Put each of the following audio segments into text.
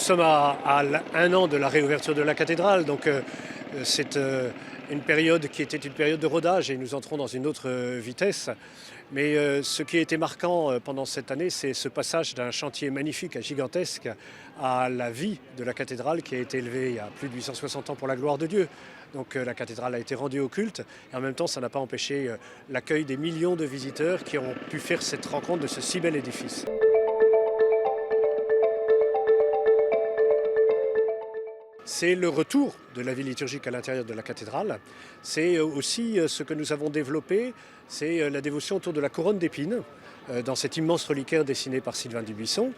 sommes à un an de la réouverture de la cathédrale, donc c'est une période qui était une période de rodage et nous entrons dans une autre vitesse. Mais ce qui a été marquant pendant cette année, c'est ce passage d'un chantier magnifique, gigantesque, à la vie de la cathédrale qui a été élevée il y a plus de 860 ans pour la gloire de Dieu. Donc la cathédrale a été rendue au culte et en même temps ça n'a pas empêché l'accueil des millions de visiteurs qui ont pu faire cette rencontre de ce si bel édifice. C'est le retour de la vie liturgique à l'intérieur de la cathédrale. C'est aussi ce que nous avons développé, c'est la dévotion autour de la couronne d'épines, dans cet immense reliquaire dessiné par Sylvain Dubuisson.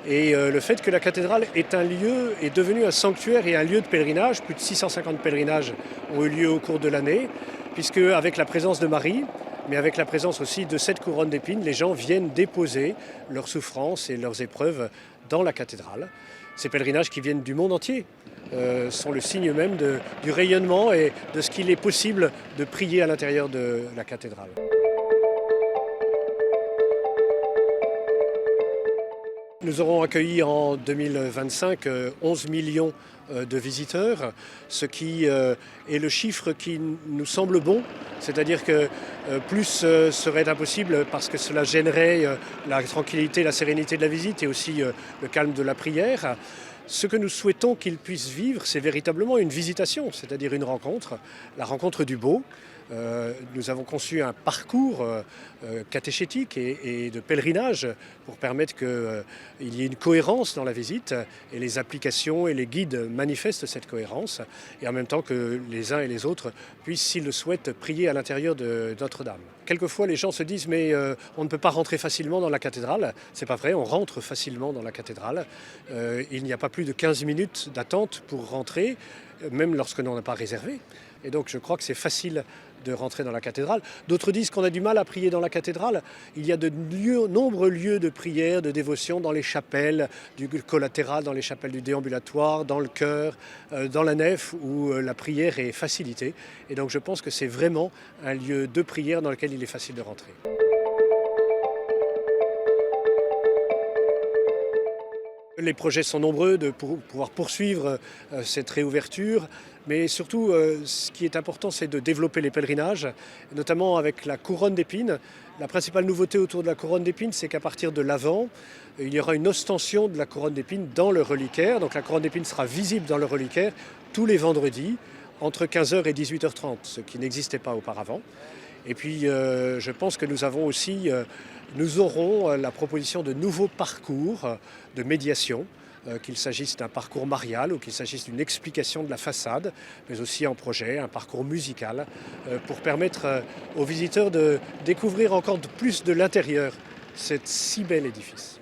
Et le fait que la cathédrale est devenue un sanctuaire et un lieu de pèlerinage. Plus de 650 pèlerinages ont eu lieu au cours de l'année, puisque avec la présence de Marie, mais avec la présence aussi de cette couronne d'épines, les gens viennent déposer leurs souffrances et leurs épreuves dans la cathédrale. Ces pèlerinages qui viennent du monde entier sont le signe même du rayonnement et de ce qu'il est possible de prier à l'intérieur de la cathédrale. Nous aurons accueilli en 2025 11 millions de visiteurs, ce qui est le chiffre qui nous semble bon, c'est-à-dire que plus serait impossible parce que cela gênerait la tranquillité, la sérénité de la visite et aussi le calme de la prière. Ce que nous souhaitons qu'ils puissent vivre, c'est véritablement une visitation, c'est-à-dire une rencontre, la rencontre du beau. Nous avons conçu un parcours catéchétique et de pèlerinage pour permettre qu'il y ait une cohérence dans la visite et les applications et les guides manifestent cette cohérence et en même temps que les uns et les autres puissent, s'ils le souhaitent, prier à l'intérieur de Notre-Dame. Quelquefois, les gens se disent mais on ne peut pas rentrer facilement dans la cathédrale. C'est pas vrai, on rentre facilement dans la cathédrale. Il n'y a pas plus de 15 minutes d'attente pour rentrer, même lorsque l'on n'a pas réservé. Et donc je crois que c'est facile de rentrer dans la cathédrale. D'autres disent qu'on a du mal à prier dans la cathédrale. Il y a de nombreux lieux de prière, de dévotion dans les chapelles du collatéral, dans les chapelles du déambulatoire, dans le chœur, dans la nef où la prière est facilitée. Et donc je pense que c'est vraiment un lieu de prière dans lequel il est facile de rentrer. Les projets sont nombreux de pouvoir poursuivre cette réouverture, mais surtout ce qui est important c'est de développer les pèlerinages, notamment avec la couronne d'épines. La principale nouveauté autour de la couronne d'épines, c'est qu'à partir de l'Avent, il y aura une ostension de la couronne d'épines dans le reliquaire. Donc la couronne d'épines sera visible dans le reliquaire tous les vendredis entre 15h et 18h30, ce qui n'existait pas auparavant. Et puis je pense que nous aurons la proposition de nouveaux parcours de médiation, qu'il s'agisse d'un parcours marial ou qu'il s'agisse d'une explication de la façade, mais aussi un projet, un parcours musical, pour permettre aux visiteurs de découvrir encore plus de l'intérieur cet si bel édifice.